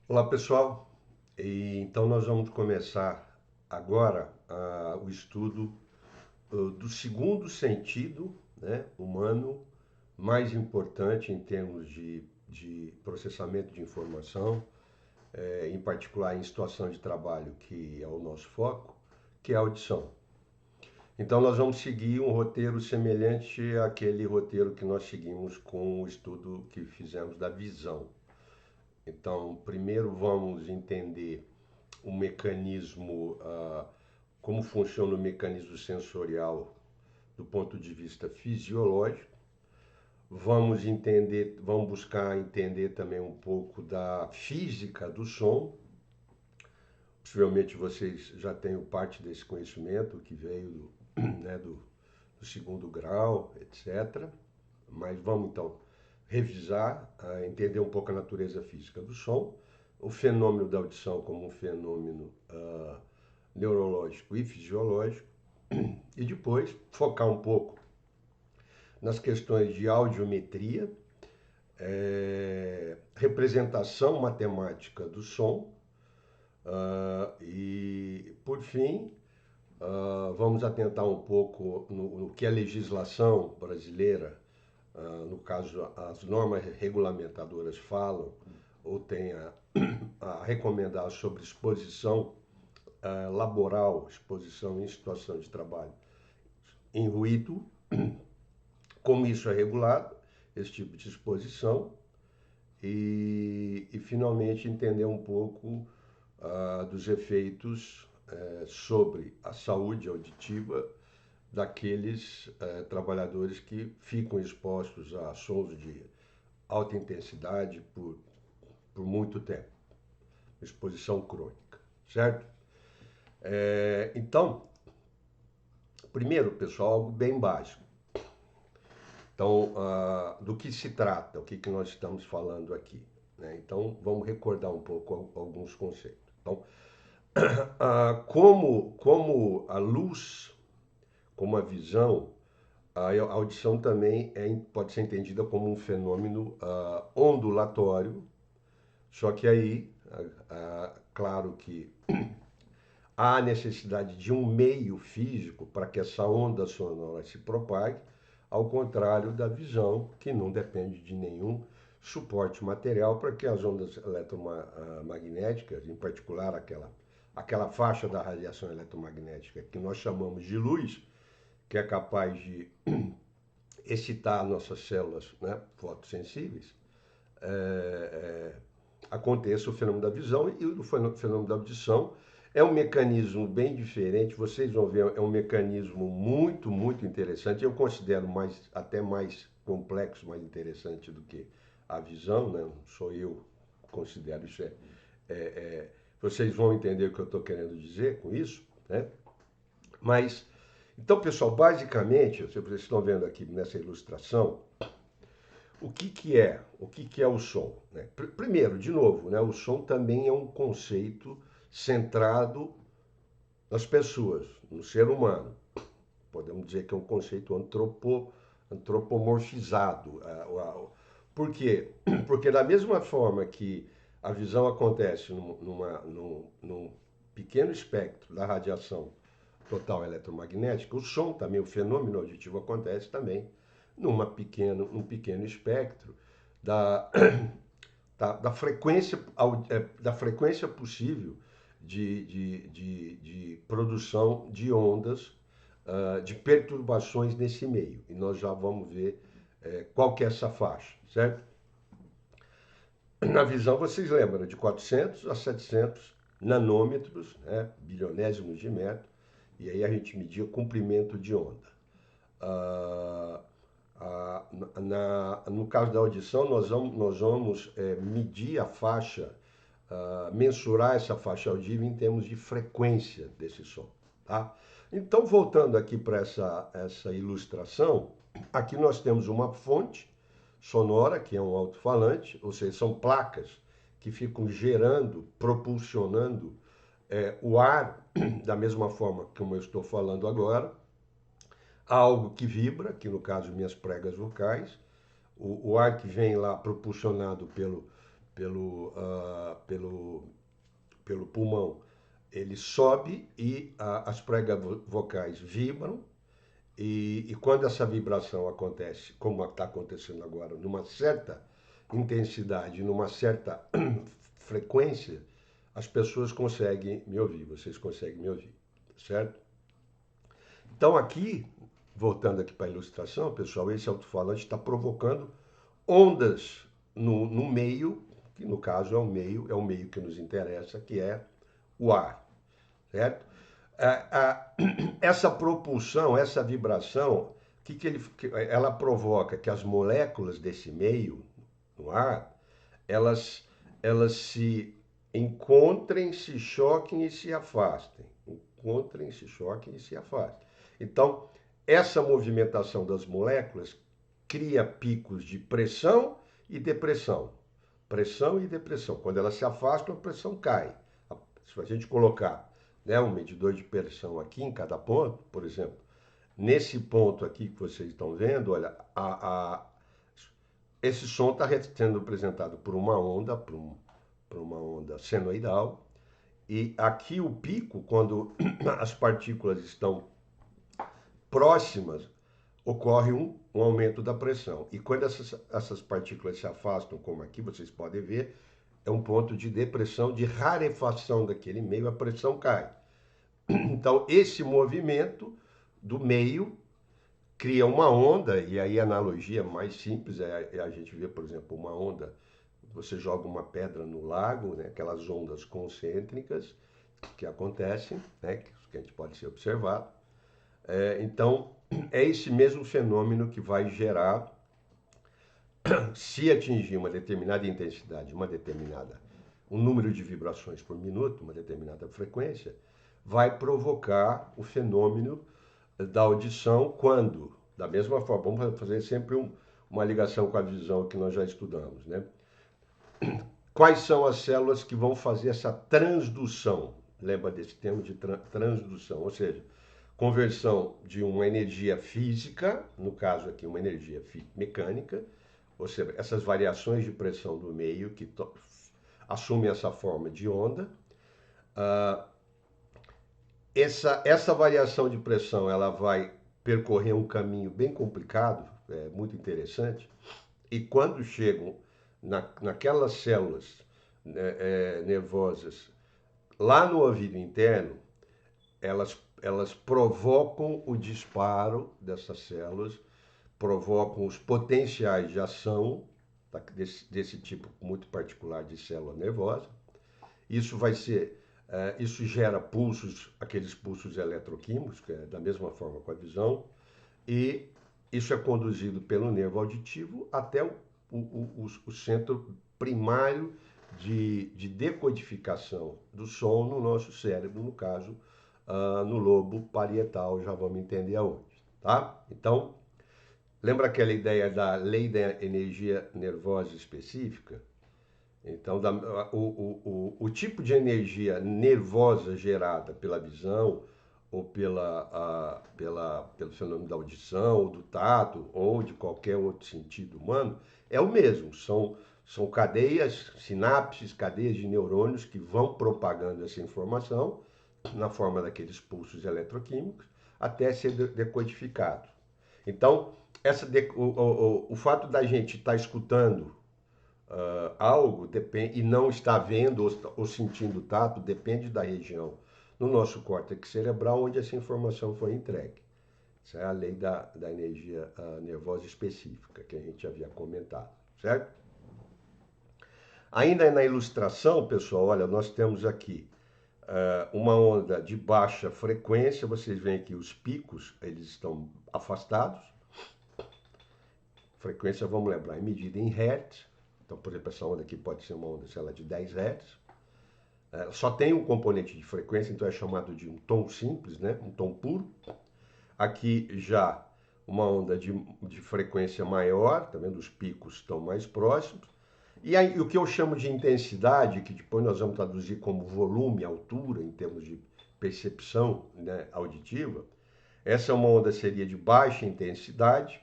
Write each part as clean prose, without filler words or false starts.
Olá pessoal, então nós vamos começar agora o estudo do segundo sentido, né, humano mais importante em termos de processamento de informação, em particular em situação de trabalho, que é o nosso foco, que é a audição. Então nós vamos seguir um roteiro semelhante àquele roteiro que nós seguimos com o estudo que fizemos da visão. Então, primeiro vamos entender o mecanismo, como funciona o mecanismo sensorial do ponto de vista fisiológico. Vamos buscar entender também um pouco da física do som. Possivelmente vocês já tenham parte desse conhecimento que veio né, do segundo grau, etc. Mas vamos então revisar, entender um pouco a natureza física do som, o fenômeno da audição como um fenômeno neurológico e fisiológico, e depois focar um pouco nas questões de audiometria, representação matemática do som, e, por fim, vamos atentar um pouco no que a legislação brasileira, no caso as normas regulamentadoras falam ou têm a recomendar sobre exposição laboral, exposição em situação de trabalho em ruído, como isso é regulado, esse tipo de exposição, e finalmente entender um pouco dos efeitos sobre a saúde auditiva daqueles trabalhadores que ficam expostos a sons de alta intensidade por muito tempo, exposição crônica, certo? Então, primeiro, pessoal, algo bem básico. Então, do que se trata, o que nós estamos falando aqui, né? Então, vamos recordar um pouco alguns conceitos. Então, como a luz, como a visão, a audição também pode ser entendida como um fenômeno ondulatório, só que aí, claro que há necessidade de um meio físico para que essa onda sonora se propague, ao contrário da visão, que não depende de nenhum suporte material para que as ondas eletromagnéticas, em particular aquela faixa da radiação eletromagnética que nós chamamos de luz, que é capaz de excitar nossas células, né, fotossensíveis, aconteça o fenômeno da visão, e o fenômeno da audição é um mecanismo bem diferente. Vocês vão ver, é um mecanismo muito, muito interessante. Eu considero até mais complexo, mais interessante do que a visão, né? Sou eu que considero isso. Vocês vão entender o que eu estou querendo dizer com isso, né? Mas, então, pessoal, basicamente, vocês estão vendo aqui nessa ilustração, o que é o som? Né? Primeiro, de novo, né, o som também é um conceito centrado nas pessoas, no ser humano. Podemos dizer que é um conceito antropomorfizado. Por quê? Porque da mesma forma que a visão acontece num pequeno espectro da radiação total eletromagnética, o som também, o fenômeno auditivo acontece também num pequeno espectro da, da frequência possível de produção de ondas, de perturbações nesse meio. E nós já vamos ver qual que é essa faixa, certo? Na visão, vocês lembram, de 400 a 700 nanômetros, né, bilionésimos de metro, e aí a gente media o comprimento de onda. Ah, no caso da audição, nós vamos medir a faixa, mensurar essa faixa audível em termos de frequência desse som. Tá? Então, voltando aqui para essa ilustração, aqui nós temos uma fonte sonora, que é um alto-falante, ou seja, são placas que ficam gerando, propulsionando o ar, da mesma forma como eu estou falando agora, algo que vibra, que no caso minhas pregas vocais, o ar que vem lá propulsionado pelo pulmão, ele sobe e as pregas vocais vibram. E quando essa vibração acontece, como está acontecendo agora, numa certa intensidade, numa certa frequência, as pessoas conseguem me ouvir, vocês conseguem me ouvir, certo? Então aqui, voltando aqui para a ilustração, pessoal, esse alto-falante está provocando ondas no meio, que no caso é o meio que nos interessa, que é o ar, certo? Essa propulsão, essa vibração, ela provoca que as moléculas desse meio, no ar, elas se encontrem, se choquem e se afastem. Encontrem, se choquem e se afastem. Então, essa movimentação das moléculas cria picos de pressão e depressão. Pressão e depressão. Quando elas se afastam, a pressão cai. Se a gente colocar, né, um medidor de pressão aqui em cada ponto, por exemplo, nesse ponto aqui que vocês estão vendo, olha, esse som está sendo representado por uma onda, por uma onda senoidal, e aqui o pico, quando as partículas estão próximas, ocorre um aumento da pressão. E quando essas partículas se afastam, como aqui vocês podem ver, é um ponto de depressão, de rarefação daquele meio, a pressão cai. Então, esse movimento do meio cria uma onda, e aí a analogia mais simples é a gente ver, por exemplo, uma onda, você joga uma pedra no lago, né, aquelas ondas concêntricas que acontecem, né, que a gente pode ser observado. Então, é esse mesmo fenômeno que vai gerar, se atingir uma determinada intensidade, um número de vibrações por minuto, uma determinada frequência, vai provocar o fenômeno da audição quando, da mesma forma, vamos fazer sempre uma ligação com a visão que nós já estudamos, né? Quais são as células que vão fazer essa transdução? Lembra desse termo de transdução, ou seja, conversão de uma energia física, no caso aqui uma energia mecânica, ou seja, essas variações de pressão do meio que assumem essa forma de onda. Essa variação de pressão ela vai percorrer um caminho bem complicado, muito interessante, e quando chegam naquelas células nervosas lá no ouvido interno, elas provocam o disparo dessas células, provocam os potenciais de ação desse tipo muito particular de célula nervosa. Isso gera pulsos, aqueles pulsos eletroquímicos, que é da mesma forma com a visão, e isso é conduzido pelo nervo auditivo até o centro primário de decodificação do som no nosso cérebro, no caso, no lobo parietal, já vamos entender aonde, tá? Então, lembra aquela ideia da lei da energia nervosa específica? Então, o tipo de energia nervosa gerada pela visão ou pelo fenômeno da audição, ou do tato, ou de qualquer outro sentido humano, é o mesmo. São cadeias, sinapses, cadeias de neurônios que vão propagando essa informação na forma daqueles pulsos eletroquímicos até ser decodificado. Então, o fato da gente estar escutando algo e não estar vendo ou sentindo o tato depende da região no nosso córtex cerebral onde essa informação foi entregue. Essa é a lei da energia nervosa específica que a gente havia comentado, certo? Ainda na ilustração, pessoal, olha, nós temos aqui uma onda de baixa frequência, vocês veem que os picos eles estão afastados. Frequência, vamos lembrar, é medida em Hertz. Então, por exemplo, essa onda aqui pode ser uma onda, sei lá, de 10 Hz. Só tem um componente de frequência, então é chamado de um tom simples, né? Um tom puro. Aqui já uma onda de frequência maior, tá vendo? Os picos estão mais próximos. E aí, o que eu chamo de intensidade, que depois nós vamos traduzir como volume, altura, em termos de percepção, né, auditiva, essa é uma onda seria de baixa intensidade,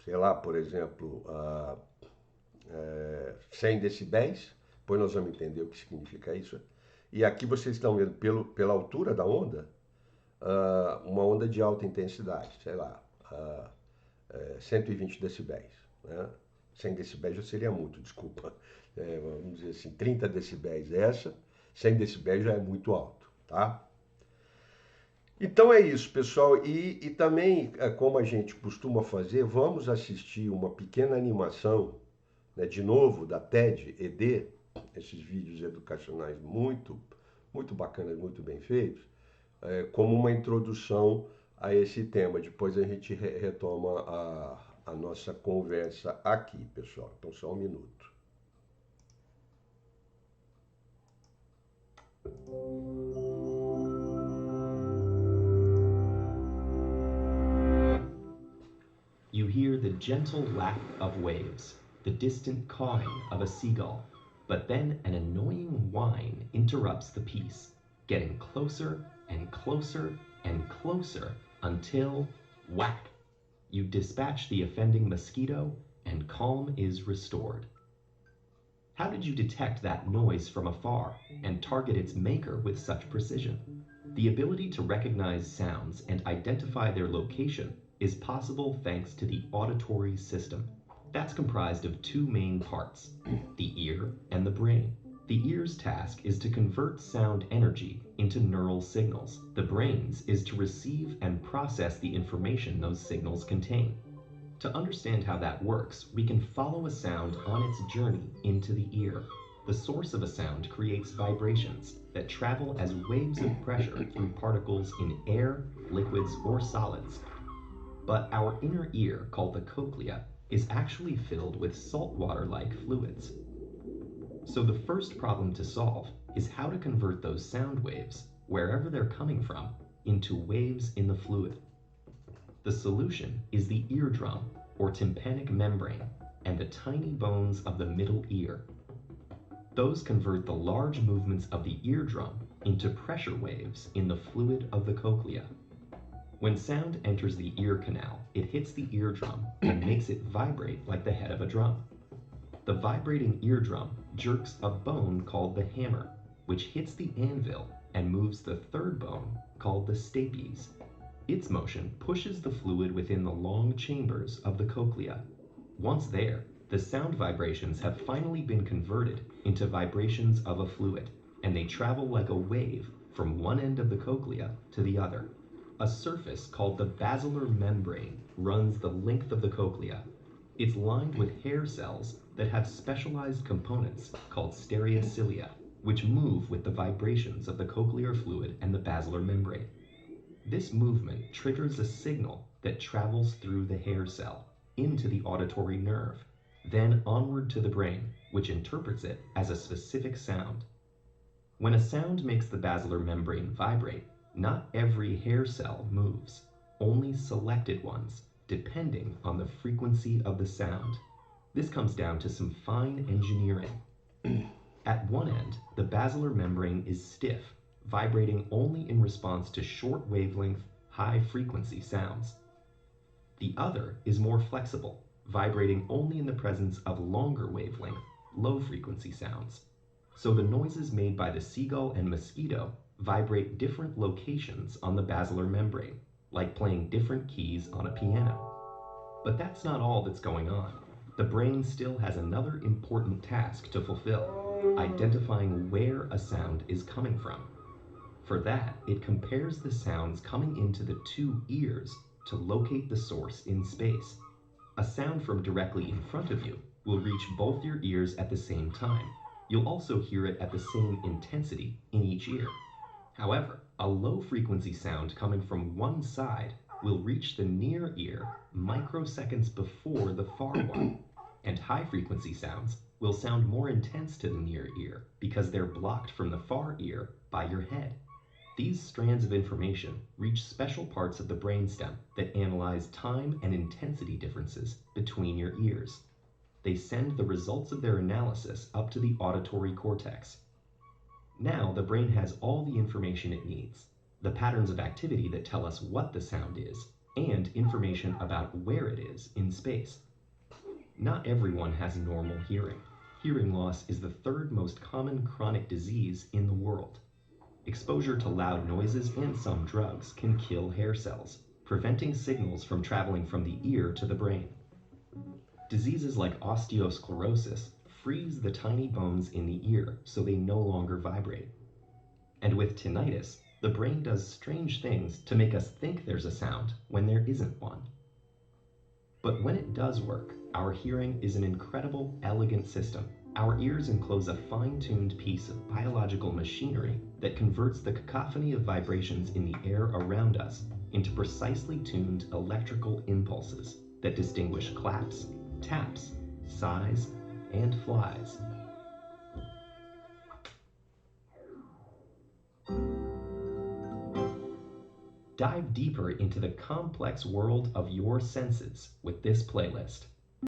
sei lá, por exemplo, 100 decibéis, depois nós vamos entender o que significa isso. E aqui vocês estão vendo pela altura da onda, uma onda de alta intensidade, sei lá, 120 decibéis. Né? 100 decibéis já seria muito, desculpa. Vamos dizer assim, 30 decibéis essa, 100 decibéis já é muito alto, tá? Então é isso, pessoal. E também, como a gente costuma fazer, vamos assistir uma pequena animação, né, de novo, da TED ED, esses vídeos educacionais muito bacanas, muito bem feitos, como uma introdução a esse tema. Depois a gente retoma a nossa conversa aqui, pessoal. Então, só um minuto. You hear the gentle lap of waves, the distant cawing of a seagull, but then an annoying whine interrupts the peace, getting closer and closer and closer until, whack! You dispatch the offending mosquito and calm is restored. How did you detect that noise from afar and target its maker with such precision? The ability to recognize sounds and identify their location is possible thanks to the auditory system. That's comprised of two main parts, the ear and the brain. The ear's task is to convert sound energy into neural signals. The brain's is to receive and process the information those signals contain. To understand how that works, we can follow a sound on its journey into the ear. The source of a sound creates vibrations that travel as waves of pressure through particles in air, liquids, or solids. But our inner ear, called the cochlea, is actually filled with saltwater-like fluids. So the first problem to solve is how to convert those sound waves, wherever they're coming from, into waves in the fluid. The solution is the eardrum, or tympanic membrane, and the tiny bones of the middle ear. Those convert the large movements of the eardrum into pressure waves in the fluid of the cochlea. When sound enters the ear canal, it hits the eardrum and makes it vibrate like the head of a drum. The vibrating eardrum jerks a bone called the hammer, which hits the anvil and moves the third bone, called the stapes. Its motion pushes the fluid within the long chambers of the cochlea. Once there, the sound vibrations have finally been converted into vibrations of a fluid, and they travel like a wave from one end of the cochlea to the other. A surface called the basilar membrane runs the length of the cochlea. It's lined with hair cells that have specialized components called stereocilia, which move with the vibrations of the cochlear fluid and the basilar membrane. This movement triggers a signal that travels through the hair cell into the auditory nerve, then onward to the brain, which interprets it as a specific sound. When a sound makes the basilar membrane vibrate, not every hair cell moves, only selected ones, depending on the frequency of the sound. This comes down to some fine engineering. At one end, the basilar membrane is stiff, vibrating only in response to short wavelength, high frequency sounds. The other is more flexible, vibrating only in the presence of longer wavelength, low frequency sounds. So the noises made by the seagull and mosquito vibrate different locations on the basilar membrane, like playing different keys on a piano. But that's not all that's going on. The brain still has another important task to fulfill, identifying where a sound is coming from. For that, it compares the sounds coming into the two ears to locate the source in space. A sound from directly in front of you will reach both your ears at the same time. You'll also hear it at the same intensity in each ear. However, a low-frequency sound coming from one side will reach the near ear microseconds before the far one, and high-frequency sounds will sound more intense to the near ear because they're blocked from the far ear by your head. These strands of information reach special parts of the brainstem that analyze time and intensity differences between your ears. They send the results of their analysis up to the auditory cortex. Now the brain has all the information it needs, the patterns of activity that tell us what the sound is, and information about where it is in space. Not everyone has normal hearing. Hearing loss is the third most common chronic disease in the world. Exposure to loud noises and some drugs can kill hair cells, preventing signals from traveling from the ear to the brain. Diseases like osteosclerosis freeze the tiny bones in the ear so they no longer vibrate. And with tinnitus, the brain does strange things to make us think there's a sound when there isn't one. But when it does work, our hearing is an incredible, elegant system. Our ears enclose a fine-tuned piece of biological machinery that converts the cacophony of vibrations in the air around us into precisely tuned electrical impulses that distinguish claps, taps, sighs, and flies. Dive deeper into the complex world of your senses with this playlist.